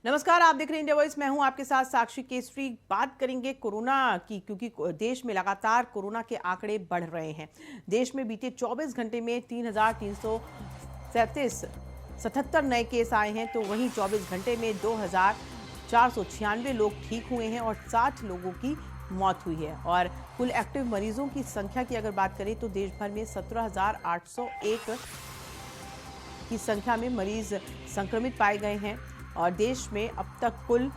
नमस्कार, आप देख रहे हैं इंडिया वॉइस। मैं हूं आपके साथ साक्षी केसरी। बात करेंगे कोरोना की, क्योंकि देश में लगातार कोरोना के आंकड़े बढ़ रहे हैं। देश में बीते 24 घंटे में 3,377 नए केस आए हैं, तो वहीं 24 घंटे में 2,496 लोग ठीक हुए हैं और 60 लोगों की मौत हुई है। और कुल एक्टिव मरीजों की संख्या की अगर बात करें तो देश भर में 17,801 की संख्या में मरीज संक्रमित पाए गए हैं और देश में अब तक कुल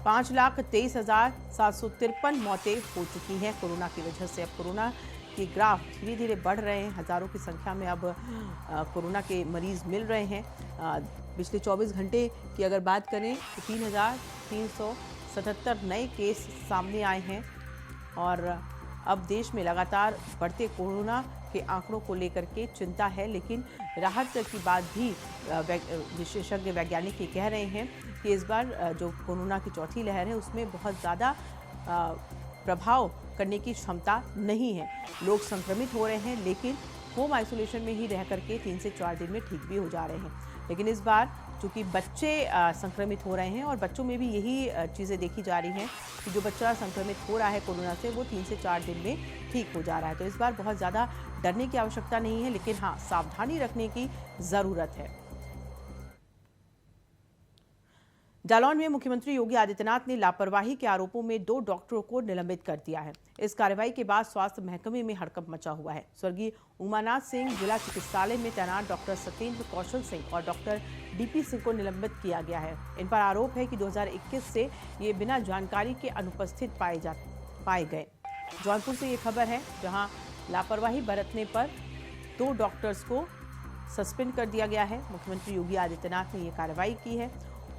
5,23,753 मौतें हो चुकी हैं कोरोना की वजह से। अब कोरोना के ग्राफ धीरे धीरे बढ़ रहे हैं, हजारों की संख्या में अब कोरोना के मरीज मिल रहे हैं। पिछले 24 घंटे की अगर बात करें तो 3,377 नए केस सामने आए हैं और अब देश में लगातार बढ़ते कोरोना के आंकड़ों को लेकर के चिंता है, लेकिन राहत की बात भी विशेषज्ञ वैज्ञानिक ये कह रहे हैं कि इस बार जो कोरोना की चौथी लहर है उसमें बहुत ज़्यादा प्रभाव करने की क्षमता नहीं है। लोग संक्रमित हो रहे हैं लेकिन होम आइसोलेशन में ही रह करके 3 से 4 दिन में ठीक भी हो जा रहे हैं। लेकिन इस बार चूंकि बच्चे संक्रमित हो रहे हैं और बच्चों में भी यही चीज़ें देखी जा रही हैं कि जो बच्चा संक्रमित हो रहा है कोरोना से वो 3 से 4 दिन में ठीक हो जा रहा है। तो इस बार बहुत ज़्यादा डरने की आवश्यकता नहीं है, लेकिन हाँ, सावधानी रखने की ज़रूरत है। जालौन में मुख्यमंत्री योगी आदित्यनाथ ने लापरवाही के आरोपों में 2 डॉक्टरों को निलंबित कर दिया है। इस कार्रवाई के बाद स्वास्थ्य महकमे में हड़कंप मचा हुआ है। स्वर्गीय उमानाथ सिंह जिला चिकित्सालय में तैनात डॉक्टर सत्येंद्र कौशल सिंह और डॉक्टर डीपी सिंह को निलंबित किया गया है। इन पर आरोप है कि 2021 से ये बिना जानकारी के अनुपस्थित पाए गए। जौनपुर से ये खबर है, जहां लापरवाही बरतने पर 2 डॉक्टर्स को सस्पेंड कर दिया गया है। मुख्यमंत्री योगी आदित्यनाथ ने ये कार्रवाई की है।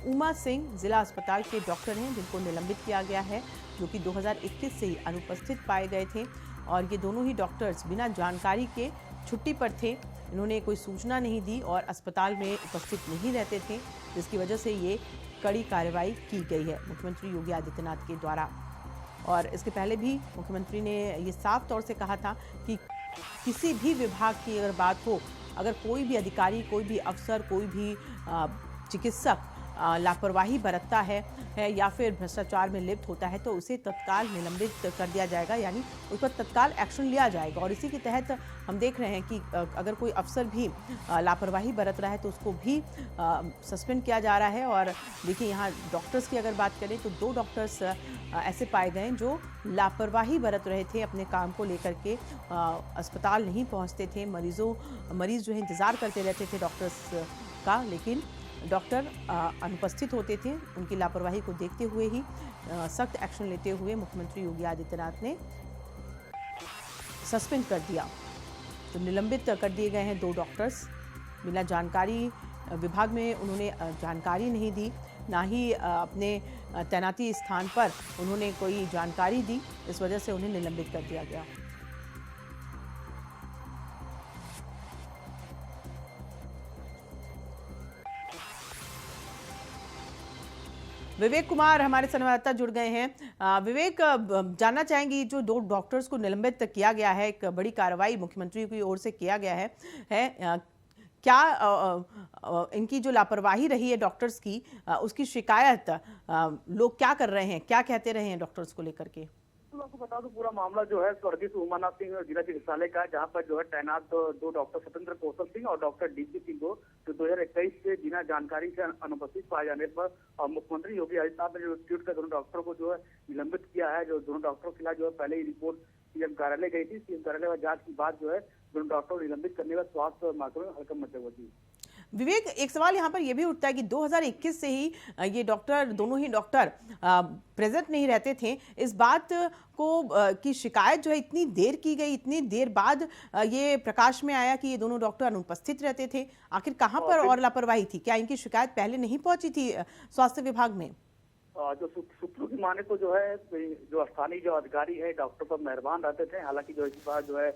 उमा सिंह जिला अस्पताल के डॉक्टर हैं जिनको निलंबित किया गया है, जो कि 2021 से ही अनुपस्थित पाए गए थे और ये दोनों ही डॉक्टर्स बिना जानकारी के छुट्टी पर थे। इन्होंने कोई सूचना नहीं दी और अस्पताल में उपस्थित नहीं रहते थे, जिसकी वजह से ये कड़ी कार्रवाई की गई है मुख्यमंत्री योगी आदित्यनाथ के द्वारा। और इसके पहले भी मुख्यमंत्री ने ये साफ तौर से कहा था कि किसी भी विभाग की अगर बात हो, अगर कोई भी अधिकारी, कोई भी अफसर, कोई भी चिकित्सक लापरवाही बरतता है या फिर भ्रष्टाचार में लिप्त होता है तो उसे तत्काल निलंबित कर दिया जाएगा, यानी उस पर तत्काल एक्शन लिया जाएगा। और इसी के तहत हम देख रहे हैं कि अगर कोई अफसर भी लापरवाही बरत रहा है तो उसको भी सस्पेंड किया जा रहा है। और देखिए, यहाँ डॉक्टर्स की अगर बात करें तो 2 डॉक्टर्स ऐसे पाए गए जो लापरवाही बरत रहे थे अपने काम को लेकर के, अस्पताल नहीं पहुँचते थे। मरीज जो है इंतज़ार करते रहते थे डॉक्टर्स का, लेकिन डॉक्टर अनुपस्थित होते थे। उनकी लापरवाही को देखते हुए ही सख्त एक्शन लेते हुए मुख्यमंत्री योगी आदित्यनाथ ने सस्पेंड कर दिया। तो निलंबित कर दिए गए हैं 2 डॉक्टर्स। बिना जानकारी, विभाग में उन्होंने जानकारी नहीं दी, ना ही अपने तैनाती स्थान पर उन्होंने कोई जानकारी दी, इस वजह से उन्हें निलंबित कर दिया गया। विवेक कुमार हमारे संवाददाता जुड़ गए हैं। विवेक, जानना चाहेंगी, जो 2 डॉक्टर्स को निलंबित किया गया है, एक बड़ी कार्रवाई मुख्यमंत्री की ओर से किया गया है, क्या इनकी जो लापरवाही रही है डॉक्टर्स की, उसकी शिकायत लोग क्या कर रहे हैं, क्या कहते रहे हैं डॉक्टर्स को लेकर के? तो आपको बता दूं, पूरा मामला जो है स्वर्गीय उमानाथ सिंह जिला चिकित्सालय का है, जहां पर जो है तैनात 2 डॉक्टर सत्येंद्र कौशल सिंह और डॉक्टर डीपी सिंह को जो 2021 से बिना जानकारी से अनुपस्थित पाए जाने पर मुख्यमंत्री योगी आदित्यनाथ ने जो ट्वीट कर दोनों डॉक्टरों को जो है निलंबित किया है। जो दोनों डॉक्टरों के खिलाफ जो है पहले ही रिपोर्ट सीएम कार्यालय गई थी। सीएम कार्यालय में जांच के बाद जो है दोनों डॉक्टरों को निलंबित करने का स्वास्थ्य महकमे में हड़कंप मचे हुए थी। विवेक, एक सवाल यहाँ पर यह भी उठता है कि 2021 से ही ये डॉक्टर, दोनों ही डॉक्टर प्रेजेंट नहीं रहते थे। इस बात को की शिकायत जो है इतनी देर की गई, इतनी देर बाद ये प्रकाश में आया कि ये दोनों डॉक्टर अनुपस्थित रहते थे। आखिर कहाँ पर और लापरवाही थी? क्या इनकी शिकायत पहले नहीं पहुंची थी स्वास्थ्य विभाग में? जो सूत्रों की माने तो जो है जो स्थानीय जो अधिकारी है डॉक्टर पर मेहरबान रहते थे। हालांकि जो इस बार जो है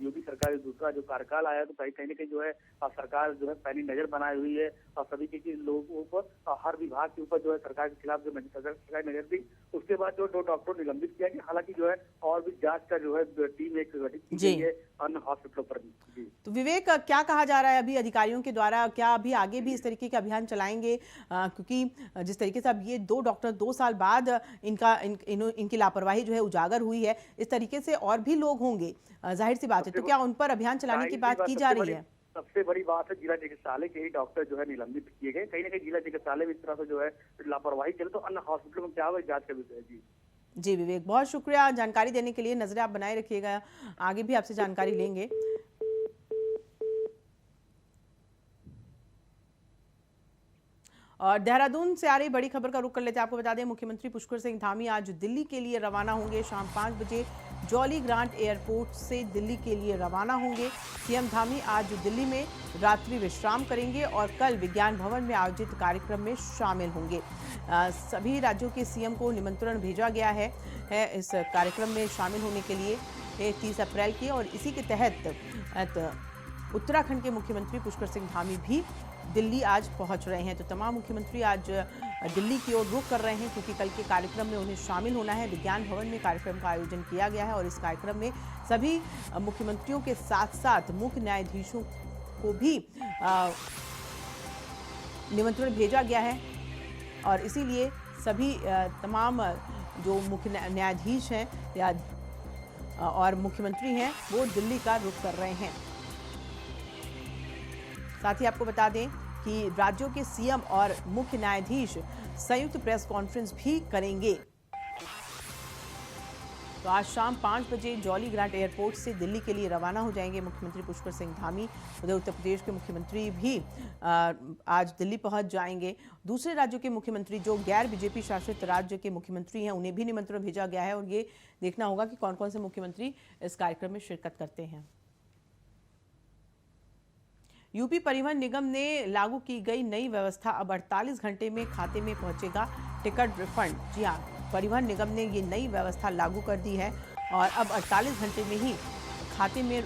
योगी सरकार दूसरा जो कार्यकाल आया तो कहीं न कहीं जो है सरकार जो है पैनी नजर बनाई हुई है और सभी के लोगों पर, हर विभाग के ऊपर जो है सरकार के खिलाफ जो सरकार नजर दी। उसके बाद जो 2 डॉक्टर निलंबित किया गया। हालांकि जो है और भी जांच का जो है टीम एक गठित की गई है अन्य हॉस्पिटलों पर भी। तो विवेक, क्या कहा जा रहा है अभी अधिकारियों के द्वारा? क्या अभी आगे भी इस तरीके के अभियान चलाएंगे? क्योंकि जिस तरीके से अब ये 2 डॉक्टर 2 साल बाद इनकी लापरवाही जो है उजागर हुई है, इस तरीके से और भी लोग होंगे, जाहिर सी बात है। तो क्या उन पर अभियान चलाने की बात की जा रही है? सबसे बड़ी बात है, जिला चिकित्सालय के ही डॉक्टर जो है निलंबित किए गए। कहीं ना कहीं जिला चिकित्सालय में इस तरह से जो है लापरवाही चले तो अन्य हॉस्पिटलों में क्या हुआ, जांच का विषय है। जी जी विवेक, बहुत शुक्रिया जानकारी देने के लिए। नजरें आप बनाए रखिएगा, आगे भी आपसे जानकारी लेंगे। और देहरादून से आ रही बड़ी खबर का रुख कर लेते हैं। आपको बता दें, मुख्यमंत्री पुष्कर सिंह धामी आज दिल्ली के लिए रवाना होंगे। शाम 5 बजे जॉली ग्रांट एयरपोर्ट से दिल्ली के लिए रवाना होंगे। सीएम धामी आज दिल्ली में रात्रि विश्राम करेंगे और कल विज्ञान भवन में आयोजित कार्यक्रम में शामिल होंगे। सभी राज्यों के सीएम को निमंत्रण भेजा गया है इस कार्यक्रम में शामिल होने के लिए 30 अप्रैल की। और इसी के तहत उत्तराखंड के मुख्यमंत्री पुष्कर सिंह धामी भी दिल्ली आज पहुंच रहे हैं। तो तमाम मुख्यमंत्री आज दिल्ली की ओर रुख कर रहे हैं, क्योंकि कल के कार्यक्रम में उन्हें शामिल होना है। विज्ञान भवन में कार्यक्रम का आयोजन किया गया है और इस कार्यक्रम में सभी मुख्यमंत्रियों के साथ साथ मुख्य न्यायाधीशों को भी निमंत्रण भेजा गया है। और इसीलिए सभी तमाम जो मुख्य न्यायाधीश हैं या और मुख्यमंत्री हैं वो दिल्ली का रुख कर रहे हैं। साथ ही आपको बता दें कि राज्यों के सीएम और मुख्य न्यायाधीश संयुक्त प्रेस कॉन्फ्रेंस भी करेंगे। तो आज शाम 5 बजे जॉली ग्रांट एयरपोर्ट से दिल्ली के लिए रवाना हो जाएंगे मुख्यमंत्री पुष्कर सिंह धामी। उधर उत्तर प्रदेश के मुख्यमंत्री भी आज दिल्ली पहुंच जाएंगे। दूसरे राज्यों के मुख्यमंत्री जो गैर बीजेपी शासित राज्य के मुख्यमंत्री हैं, उन्हें भी निमंत्रण भेजा गया है और ये देखना होगा कि कौन कौन से मुख्यमंत्री इस कार्यक्रम में शिरकत करते हैं। यूपी परिवहन निगम ने लागू की गई नई व्यवस्था, अब 48 घंटे में खाते में पहुंचेगा टिकट रिफंड। जी हाँ, परिवहन निगम ने ये नई व्यवस्था लागू कर दी है और अब 48 घंटे में ही खाते में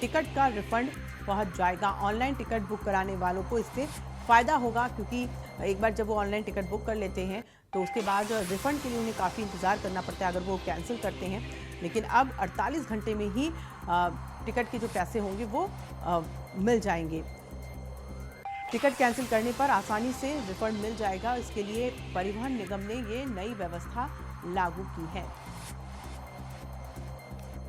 टिकट का रिफंड पहुंच जाएगा। ऑनलाइन टिकट बुक कराने वालों को इससे फ़ायदा होगा, क्योंकि एक बार जब वो ऑनलाइन टिकट बुक कर लेते हैं तो उसके बाद रिफंड के लिए उन्हें काफ़ी इंतज़ार करना पड़ता है अगर वो कैंसिल करते हैं। लेकिन अब 48 घंटे में ही टिकट के जो पैसे होंगे वो मिल जाएंगे। टिकट कैंसिल करने पर आसानी से रिफंड मिल जाएगा। इसके लिए परिवहन निगम ने ये नई व्यवस्था लागू की है।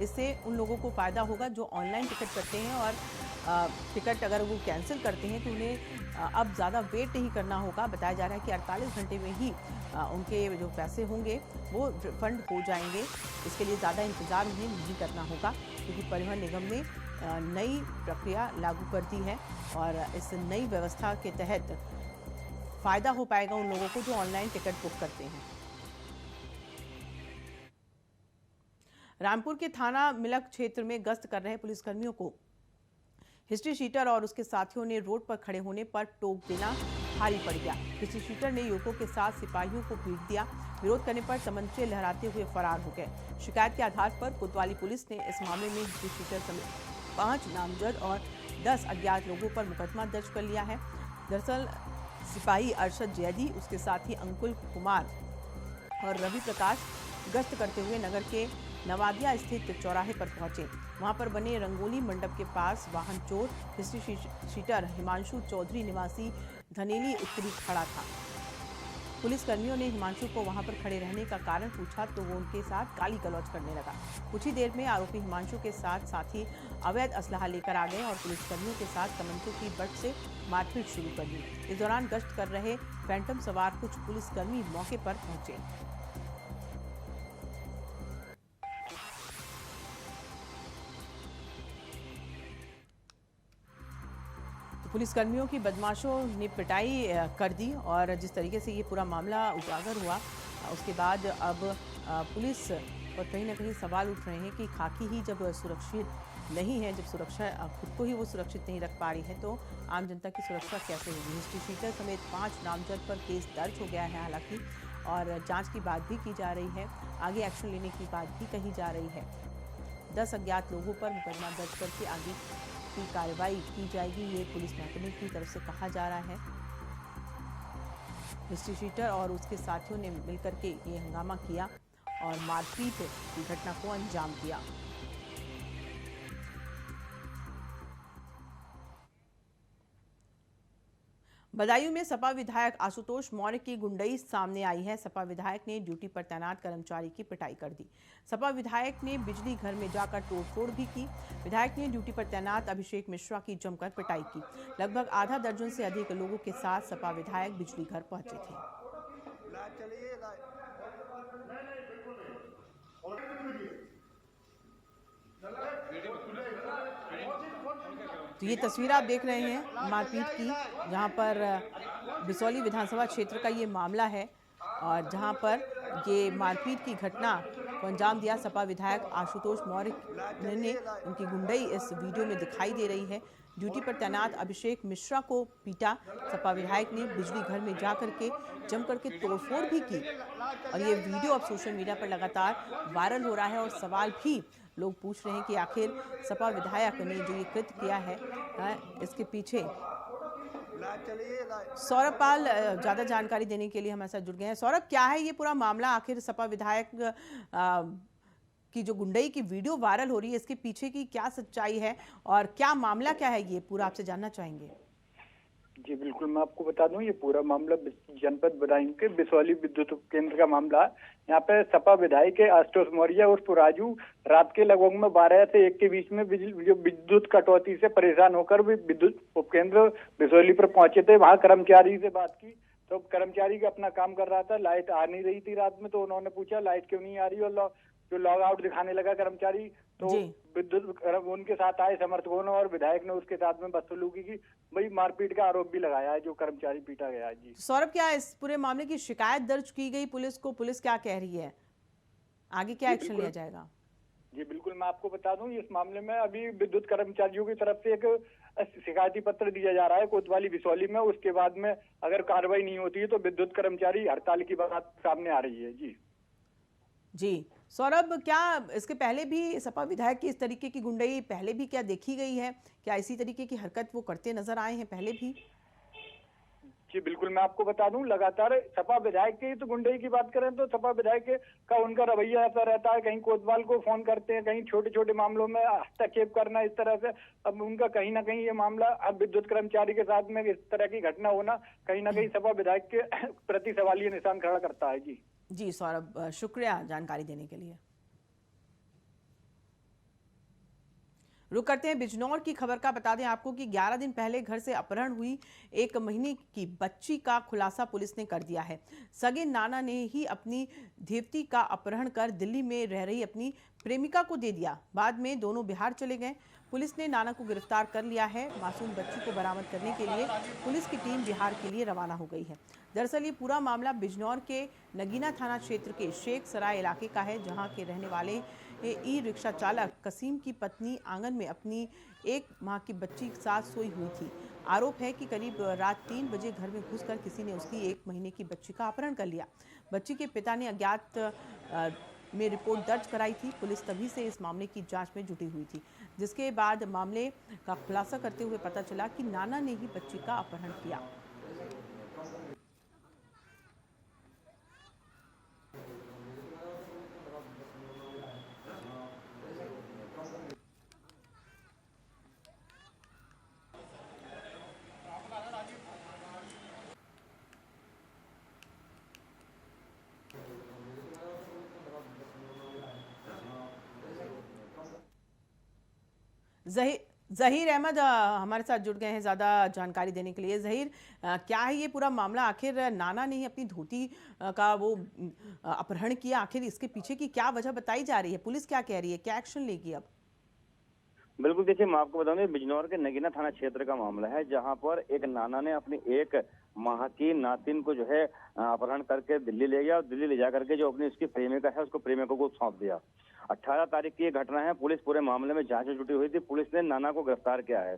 इससे उन लोगों को फ़ायदा होगा जो ऑनलाइन टिकट करते हैं और टिकट अगर वो कैंसिल करते हैं तो उन्हें अब ज़्यादा वेट नहीं करना होगा। बताया जा रहा है कि 48 घंटे में ही उनके जो पैसे होंगे वो रिफंड हो जाएंगे। इसके लिए ज़्यादा इंतज़ार उन्हें नहीं करना होगा, क्योंकि परिवहन निगम ने नई प्रक्रिया लागू कर दी है और इस नई व्यवस्था के तहत फ़ायदा हो पाएगा उन लोगों को जो ऑनलाइन टिकट बुक करते हैं। रामपुर के थाना मिलक क्षेत्र में गश्त कर रहे पुलिसकर्मियों को हिस्ट्री शीटर और उसके साथियों ने रोड पर खड़े होने पर टोक देना भारी पड़ गया। हिस्ट्री शीटर ने युवकों के साथ सिपाहियों को पीट दिया। विरोध करने पर तमंचे लहराते हुए फरार हो गए। शिकायत के आधार पर कोतवाली पुलिस ने इस मामले में हिस्ट्री शीटर समेत 5 नामजद और 10 अज्ञात लोगों पर मुकदमा दर्ज कर लिया है। दरअसल सिपाही अरशद जैदी, उसके साथी अंकुल कुमार और रवि प्रकाश गश्त करते हुए नगर के नवादिया स्थित चौराहे पर पहुंचे। वहां पर बने रंगोली मंडप के पास वाहन चोर हिस्ट्री शीटर हिमांशु चौधरी निवासी धनेली उत्तरी खड़ा था। पुलिसकर्मियों ने हिमांशु को वहां पर खड़े रहने का कारण पूछा तो वो उनके साथ गाली गलौज करने लगा। कुछ ही देर में आरोपी हिमांशु के साथ साथी अवैध असलहा लेकर आ गए और पुलिसकर्मियों के साथ तमंचों की बट से मारपीट शुरू कर दी। इस दौरान गश्त कर रहे फैंटम सवार कुछ पुलिसकर्मी मौके पर पहुंचे। पुलिसकर्मियों की बदमाशों ने पिटाई कर दी और जिस तरीके से ये पूरा मामला उजागर हुआ उसके बाद अब पुलिस पर कहीं ना कहीं सवाल उठ रहे हैं कि खाकी ही जब सुरक्षित नहीं है, जब सुरक्षा खुद को ही वो सुरक्षित नहीं रख पा रही है, तो आम जनता की सुरक्षा कैसे होगी। हिस्ट्री शीटर समेत 5 नामजद पर केस दर्ज हो गया है हालांकि, और जाँच की बात भी की जा रही है, आगे एक्शन लेने की बात भी कही जा रही है। 10 अज्ञात लोगों पर मुकदमा दर्ज करके आगे की कार्रवाई की जाएगी, ये पुलिस महकमे की तरफ से कहा जा रहा है। हिस्ट्री शीटर और उसके साथियों ने मिलकर के ये हंगामा किया और मारपीट की घटना को अंजाम दिया। बदायूं में सपा विधायक आशुतोष मौर्य की गुंडई सामने आई है। सपा विधायक ने ड्यूटी पर तैनात कर्मचारी की पिटाई कर दी। सपा विधायक ने बिजली घर में जाकर तोड़फोड़ भी की। विधायक ने ड्यूटी पर तैनात अभिषेक मिश्रा की जमकर पिटाई की। लगभग आधा दर्जन से अधिक लोगों के साथ सपा विधायक बिजली घर पहुंचे थे। तो ये तस्वीर आप देख रहे हैं मारपीट की, जहां पर बिसौली विधानसभा क्षेत्र का ये मामला है और जहां पर ये मारपीट की घटना को अंजाम दिया सपा विधायक आशुतोष मौर्य ने। उनकी गुंडई इस वीडियो में दिखाई दे रही है। ड्यूटी पर तैनात अभिषेक मिश्रा को पीटा। सपा विधायक ने बिजली घर में जा करके जम करके तोड़फोड़ भी की और ये वीडियो अब सोशल मीडिया पर लगातार वायरल हो रहा है और सवाल भी लोग पूछ रहे हैं कि आखिर सपा विधायक ने जो ये कृत्य किया है इसके पीछे। सौरभ पाल ज्यादा जानकारी देने के लिए हमारे साथ जुड़ गए हैं। सौरभ, क्या है ये पूरा मामला? आखिर सपा विधायक की जो गुंडई की वीडियो वायरल हो रही है, इसके पीछे की क्या सच्चाई है और क्या मामला क्या है, ये पूरा आपसे जानना चाहेंगे। जी बिल्कुल, मैं आपको बता दूं, ये पूरा मामला जनपद बदायूं के बिसौली विद्युत केंद्र का मामला है। यहाँ पे सपा विधायक आशुतोष मौर्य उर्फ राजू रात के लगभग में 12 से 1 के बीच में विद्युत कटौती से परेशान होकर भी विद्युत उपकेंद्र बिसौली पर पहुंचे थे। वहां कर्मचारी से बात की तो कर्मचारी का अपना काम कर रहा था, लाइट आ नहीं रही थी रात में, तो उन्होंने पूछा लाइट क्यों नहीं आ रही, और जो लॉग आउट दिखाने लगा कर्मचारी, तो विद्युत उनके साथ आए समर्थकों ने और विधायक ने उसके साथ में बदसलूकी की। वही मारपीट का आरोप भी लगाया है, जो कर्मचारी पीटा गया है। जी सौरभ, क्या इस पूरे मामले की शिकायत दर्ज की गई पुलिस को? पुलिस क्या कह रही है, आगे क्या एक्शन लिया जाएगा? जी बिल्कुल, मैं आपको बता दूं, इस मामले में अभी विद्युत कर्मचारियों की तरफ से एक शिकायती पत्र दिया जा रहा है कोतवाली बिसौली में। उसके बाद में अगर कार्रवाई नहीं होती है तो विद्युत कर्मचारी हड़ताल की बात सामने आ रही है। जी सौरभ, क्या इसके पहले भी सपा विधायक की इस तरीके की गुंडई पहले भी क्या देखी गई है? क्या इसी तरीके की हरकत वो करते नजर आए हैं पहले भी? जी बिल्कुल, मैं आपको बता दूं, लगातार सपा विधायक की तो गुंडई की बात करें तो सपा विधायक का उनका रवैया ऐसा रहता है, कहीं कोतवाल को फोन करते हैं, कहीं छोटे छोटे मामलों में हस्तक्षेप करना, इस तरह से। अब उनका कहीं ना कहीं ये मामला अब विद्युत कर्मचारी के साथ में इस तरह की घटना होना कहीं ना कहीं सपा विधायक के प्रति सवालिया निशान खड़ा करता है। जी सौरभ, शुक्रिया जानकारी देने के लिए। रुक करते हैं बिजनौर की खबर का। बता दें आपको कि 11 दिन पहले घर से अपहरण हुई 1 महीने की बच्ची का खुलासा पुलिस ने कर दिया है। सगे नाना ने ही अपनी धेवती का अपहरण कर दिल्ली में रह रही अपनी प्रेमिका को दे दिया। बाद में दोनों बिहार चले गए। पुलिस ने नाना को गिरफ्तार कर लिया है। मासूम बच्ची को बरामद करने के लिए पुलिस की टीम बिहार के लिए रवाना हो गई है। दरअसल ये पूरा मामला बिजनौर के नगीना थाना क्षेत्र के शेख सराय इलाके का है, जहां के रहने वाले ई रिक्शा चालक कसीम की पत्नी आंगन में अपनी 1 माह की बच्ची के साथ सोई हुई थी। आरोप है कि करीब रात 3 बजे घर में घुसकर किसी ने उसकी 1 महीने की बच्ची का अपहरण कर लिया। बच्ची के पिता ने अज्ञात में रिपोर्ट दर्ज कराई थी। पुलिस तभी से इस मामले की जांच में जुटी हुई थी, जिसके बाद मामले का खुलासा करते हुए पता चला कि नाना ने ही बच्ची का अपहरण किया। जहीर अहमद हमारे साथ जुड़ गए हैं ज़्यादा जानकारी देने के लिए। जहीर, क्या है ये पूरा मामला? आखिर नाना ने ही अपनी धोती का वो अपहरण किया, आखिर इसके पीछे की क्या वजह बताई जा रही है? पुलिस क्या कह रही है, क्या एक्शन लेगी अब? बिल्कुल, देखिए मैं आपको बताऊं, बिजनौर के नगीना थाना क्षेत्र का मामला है, जहां पर एक नाना ने अपनी 1 माह की नातिन को जो है अपहरण करके दिल्ली ले गया और दिल्ली ले जा करके जो अपनी उसकी प्रेमिका है उसको प्रेमिका को सौंप दिया। 18 तारीख की ये घटना है। पुलिस पूरे मामले में जांच में जुटी हुई थी। पुलिस ने नाना को गिरफ्तार किया है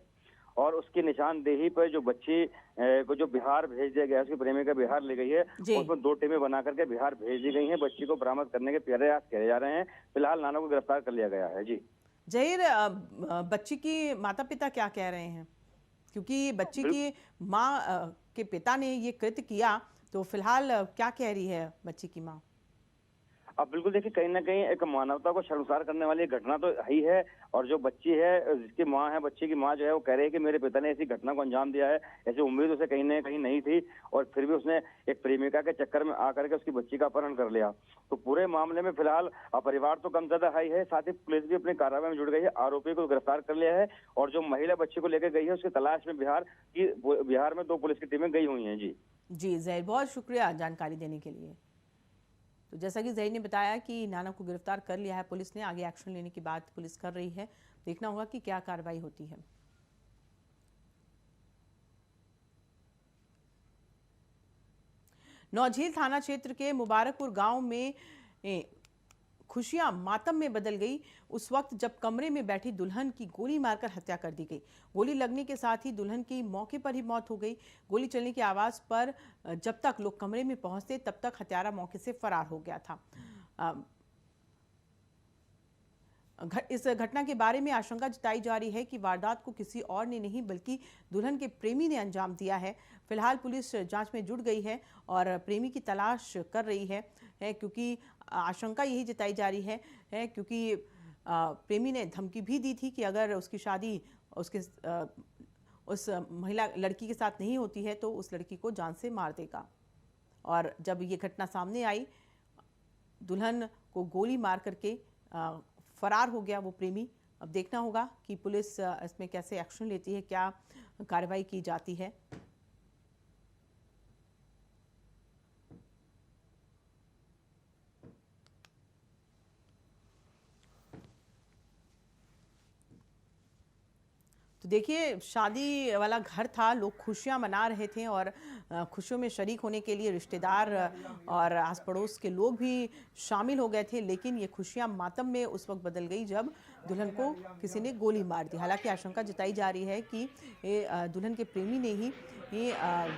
और उसकी निशानदेही पर जो बच्ची को जो बिहार भेज दिया गया, उसकी प्रेमिका बिहार ले गई है, उसमें 2 टीमें बना करके बिहार भेज दी गई हैं। बच्ची को बरामद करने के प्रयास किए जा रहे हैं। फिलहाल नाना को गिरफ्तार कर लिया गया है। जी जहीर, बच्ची की माता पिता क्या कह रहे हैं? क्योंकि बच्ची की माँ के पिता ने ये कृत्य किया, तो फिलहाल क्या कह रही है बच्ची की माँ? अब बिल्कुल देखिए, कहीं ना कहीं एक मानवता को शर्मसार करने वाली घटना तो ही है। और जो बच्ची है, जिसकी माँ है, बच्ची की माँ जो है वो कह रही है कि मेरे पिता ने ऐसी घटना को अंजाम दिया है, ऐसी उम्मीद उसे कहीं ना कहीं नहीं थी, और फिर भी उसने एक प्रेमिका के चक्कर में आकर के उसकी बच्ची का अपहरण कर लिया। तो पूरे मामले में फिलहाल परिवार तो गम ज्यादा हाई है, साथ ही पुलिस भी अपनी कार्रवाई में जुट गई है, आरोपी को गिरफ्तार कर लिया है। और जो महिला बच्ची को लेकर गई है उसकी तलाश में बिहार में 2 पुलिस की टीमें गई हुई हैं। जी जहीर, बहुत शुक्रिया जानकारी देने के लिए। तो जैसा कि जहीर ने बताया कि नाना को गिरफ्तार कर लिया है पुलिस ने, आगे एक्शन लेने की बात पुलिस कर रही है, देखना होगा कि क्या कार्रवाई होती है। नौझील थाना क्षेत्र के मुबारकपुर गांव में खुशियां मातम में बदल गई उस वक्त जब कमरे में बैठी दुल्हन की गोली मारकर हत्या कर दी गई। गोली लगने के साथ ही दुल्हन की मौके पर ही मौत हो गई। गोली चलने की आवाज पर जब तक लोग कमरे में पहुंचते तब तक हत्यारा मौके से फरार हो गया था। इस घटना के बारे में आशंका जताई जा रही है कि वारदात को किसी और ने नहीं बल्कि दुल्हन के प्रेमी ने अंजाम दिया है। फिलहाल पुलिस जांच में जुट गई है और प्रेमी की तलाश कर रही है क्योंकि आशंका यही जताई जा रही है क्योंकि प्रेमी ने धमकी भी दी थी कि अगर उसकी शादी उस महिला लड़की के साथ नहीं होती है तो उस लड़की को जान से मार देगा। और जब ये घटना सामने आई, दुल्हन को गोली मार करके फरार हो गया वो प्रेमी। अब देखना होगा कि पुलिस इसमें कैसे एक्शन लेती है, क्या कार्रवाई की जाती है। तो देखिए, शादी वाला घर था, लोग खुशियां मना रहे थे और खुशियों में शरीक होने के लिए रिश्तेदार और आस पड़ोस के लोग भी शामिल हो गए थे। लेकिन ये खुशियां मातम में उस वक्त बदल गई जब दुल्हन को किसी ने गोली मार दी। हालांकि आशंका जताई जा रही है कि दुल्हन के प्रेमी ने ही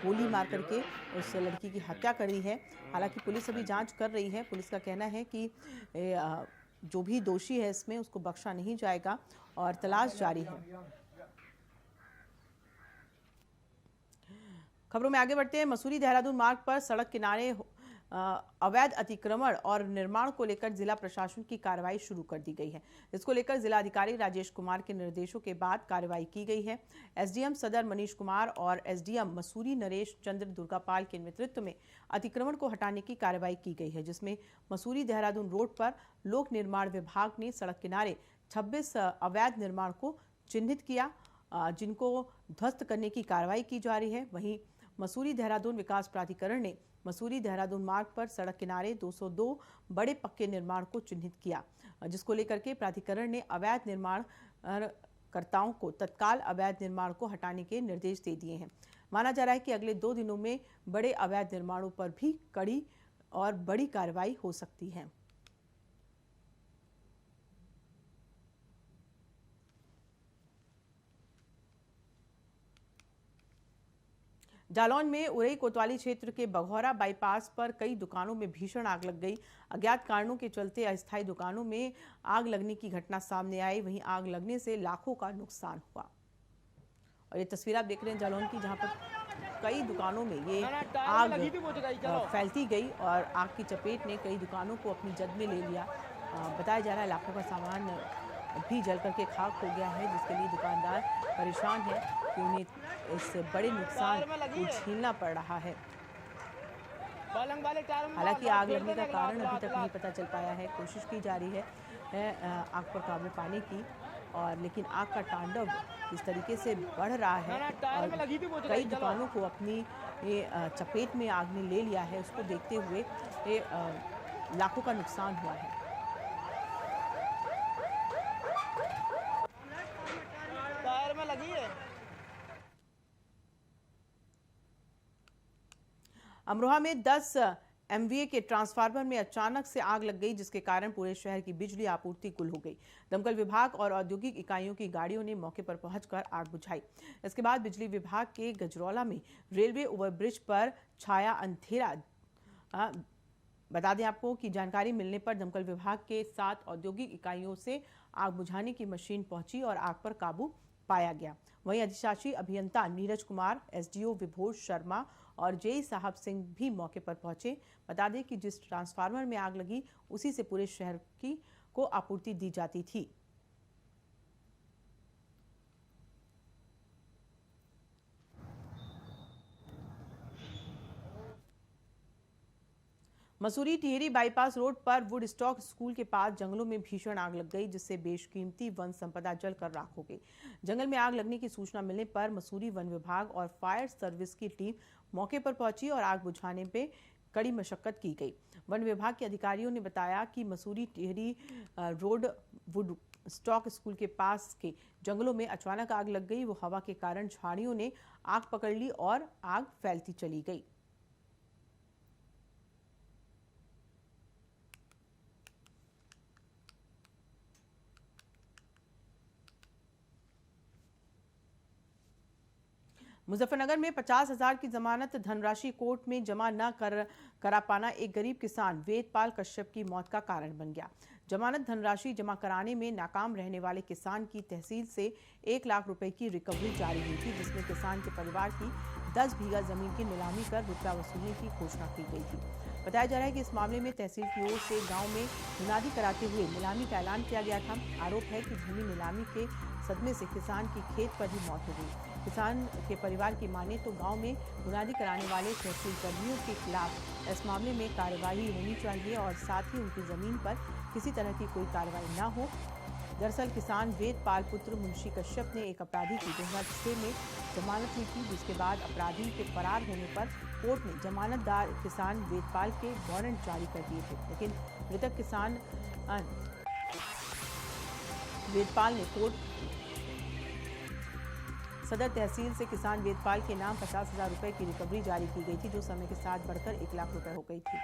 गोली मार करके उस लड़की की हत्या कर दी है। हालांकि पुलिस अभी जाँच कर रही है। पुलिस का कहना है कि जो भी दोषी है इसमें उसको बख्शा नहीं जाएगा और तलाश जारी है। खबरों में आगे बढ़ते हैं। मसूरी देहरादून मार्ग पर सड़क किनारे अवैध अतिक्रमण और निर्माण को लेकर जिला प्रशासन की कार्रवाई शुरू कर दी गई है। इसको लेकर जिलाधिकारी राजेश कुमार के निर्देशों के बाद कार्रवाई की गई है। एसडीएम सदर मनीष कुमार और एसडीएम मसूरी नरेश चंद्र दुर्गापाल के नेतृत्व में अतिक्रमण को हटाने की कार्रवाई की गई है, जिसमें मसूरी देहरादून रोड पर लोक निर्माण विभाग ने सड़क किनारे 26 अवैध निर्माण को चिन्हित किया, जिनको ध्वस्त करने की कार्रवाई की जा रही है। वहीं मसूरी देहरादून विकास प्राधिकरण ने मसूरी देहरादून मार्ग पर सड़क किनारे 202 बड़े पक्के निर्माण को चिन्हित किया, जिसको लेकर के प्राधिकरण ने अवैध निर्माण कर्ताओं को तत्काल अवैध निर्माण को हटाने के निर्देश दे दिए हैं। माना जा रहा है कि अगले 2 दिनों में बड़े अवैध निर्माणों पर भी कड़ी और बड़ी कार्रवाई हो सकती है। जालौन में उरई कोतवाली क्षेत्र के बघौरा बाईपास पर कई दुकानों में भीषण आग लग गई। अज्ञात कारणों के चलते अस्थायी दुकानों में आग लगने की घटना सामने आई। वहीं आग लगने से लाखों का नुकसान हुआ। और ये तस्वीर आप देख रहे हैं जालौन की, जहां पर कई दुकानों में ये आग फैलती गई और आग की चपेट ने कई दुकानों को अपनी जद में ले लिया। बताया जा रहा है लाखों का सामान भी जल करके खाक हो गया है, जिसके लिए दुकानदार परेशान है कि उन्हें इस बड़े नुकसान को झेलना पड़ रहा है। हालांकि आग लगने का कारण अभी तक नहीं पता चल पाया है। कोशिश की जा रही है आग पर काबू पाने की, और लेकिन आग का तांडव इस तरीके से बढ़ रहा है और कई दुकानों को अपनी चपेट में आग ने ले लिया है। उसको देखते हुए लाखों का नुकसान हुआ है। अमरोहा में 10 एमवीए के ट्रांसफार्मर में अचानक से आग लग गई, जिसके कारण पूरे शहर की बिजली आपूर्ति गुल हो गई। दमकल विभाग और औद्योगिक इकाइयों की गाड़ियों ने मौके पर पहुंचकर आग बुझाई। इसके बाद बिजली विभाग के गजरौला में रेलवे ओवरब्रिज पर छाया अंधेरा। बता दें आपको कि जानकारी मिलने पर दमकल विभाग के 7 औद्योगिक इकाइयों से आग बुझाने की मशीन पहुंची और आग पर काबू पाया गया। वहीं अधिशासी अभियंता नीरज कुमार, एसडीओ विभोर शर्मा और जेई साहब सिंह भी मौके पर पहुंचे। बता दें कि जिस ट्रांसफार्मर में आग लगी उसी से पूरे शहर को आपूर्ति दी जाती थी। मसूरी टिहरी बाईपास रोड पर वुड स्टॉक स्कूल के पास जंगलों में भीषण आग लग गई, जिससे बेशकीमती वन संपदा जलकर राख हो गई। जंगल में आग लगने की सूचना मिलने पर मसूरी वन विभाग और फायर सर्विस की टीम मौके पर पहुंची और आग बुझाने पे कड़ी मशक्कत की गई। वन विभाग के अधिकारियों ने बताया कि Mussoorie Tehri road would stock school के पास के जंगलों में अचानक आग लग गई। वो हवा के कारण झाड़ियों ने आग पकड़ ली और आग फैलती चली गई। मुजफ्फरनगर में 50,000 की जमानत धनराशि कोर्ट में जमा न करा पाना एक गरीब किसान वेदपाल कश्यप की मौत का कारण बन गया। जमानत धनराशि जमा कराने में नाकाम रहने वाले किसान की तहसील से 1 लाख रुपए की रिकवरी जारी हुई थी, जिसमें किसान के परिवार की 10 बीघा जमीन की नीलामी कर रुपया वसूलने की घोषणा की गई थी। बताया जा रहा है कि इस मामले में तहसील की ओर से गांव में मुनादी कराते हुए नीलामी का ऐलान किया गया था। आरोप है कि भूमि नीलामी के सदमे से किसान की खेत पर ही मौत हो गई। किसान के परिवार की माने तो गांव में मुनादी कराने वाले तहसील कर्मियों के खिलाफ इस मामले में कार्रवाई होनी चाहिए और साथ ही उनकी जमीन पर किसी तरह की कोई कार्रवाई न हो। दरअसल किसान वेदपाल पुत्र मुंशी कश्यप ने एक अपराधी की 2006 में जमानत ली थी, जिसके बाद अपराधी के फरार होने पर कोर्ट ने जमानतदार किसान वेदपाल के वारंट जारी कर दिए थे। लेकिन मृतक किसान वेदपाल ने कोर्ट सदर तहसील से किसान वेदपाल के नाम 50,000 रुपए की रिकवरी जारी की गई थी, जो समय के साथ बढ़कर 1 लाख रुपए हो गई थी।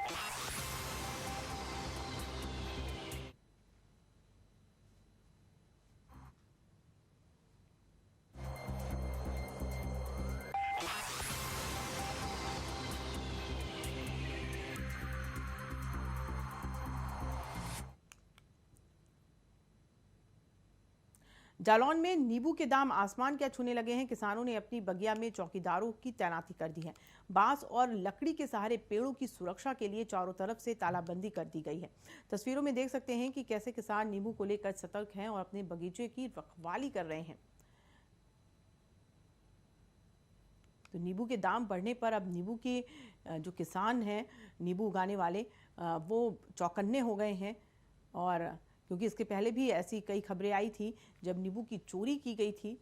जालौन में नींबू के दाम आसमान क्या छूने लगे हैं। किसानों ने अपनी बगिया में चौकीदारों की तैनाती कर दी है। बांस और लकड़ी के सहारे पेड़ों की सुरक्षा के लिए चारों तरफ से तालाबंदी कर दी गई है। तस्वीरों में देख सकते हैं कि कैसे किसान नींबू को लेकर सतर्क हैं और अपने बगीचे की रखवाली कर रहे हैं। तो नींबू के दाम बढ़ने पर अब नींबू के जो किसान हैं, नींबू उगाने वाले, वो चौकन्ने हो गए हैं। और क्योंकि इसके पहले भी ऐसी कई खबरें आई थी जब नींबू की चोरी की गई थी,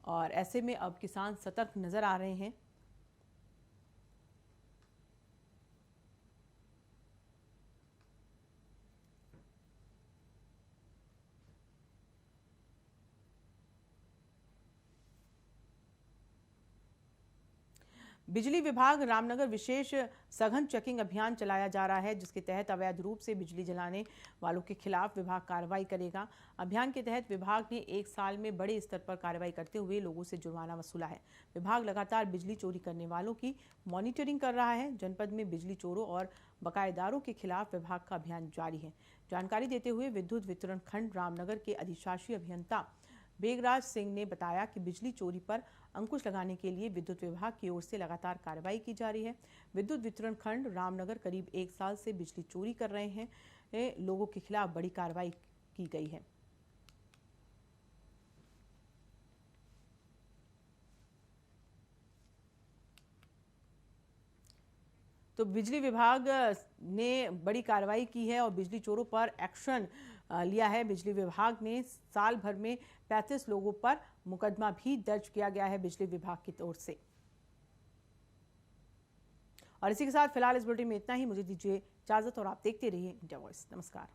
और ऐसे में अब किसान सतर्क नजर आ रहे हैं। बिजली विभाग रामनगर विशेष सघन चेकिंग अभियान चलाया जा रहा है, जिसके तहत अवैध रूप से बिजली जलाने वालों के खिलाफ विभाग कार्रवाई करेगा। अभियान के तहत विभाग ने 1 साल में बड़े स्तर पर कार्रवाई करते हुए लोगों से जुर्माना वसूला है। विभाग लगातार बिजली चोरी करने वालों की मॉनिटरिंग कर रहा है। जनपद में बिजली चोरों और बकायेदारों के खिलाफ विभाग का अभियान जारी है। जानकारी देते हुए विद्युत वितरण खंड रामनगर के अधिशासी अभियंता बेगराज सिंह ने बताया कि बिजली चोरी पर अंकुश लगाने के लिए विद्युत विभाग की ओर से लगातार कार्रवाई की जा रही है। विद्युत वितरण खंड रामनगर करीब 1 साल से बिजली चोरी कर रहे हैं लोगों के खिलाफ बड़ी कार्रवाई की गई है। तो बिजली विभाग ने बड़ी कार्रवाई की है और बिजली चोरों पर एक्शन लिया है। बिजली विभाग ने साल भर में 35 लोगों पर मुकदमा भी दर्ज किया गया है बिजली विभाग की ओर से। और इसी के साथ फिलहाल इस बुलेटिन में इतना ही। मुझे दीजिए इजाजत और आप देखते रहिए इंडिया वॉइस। नमस्कार।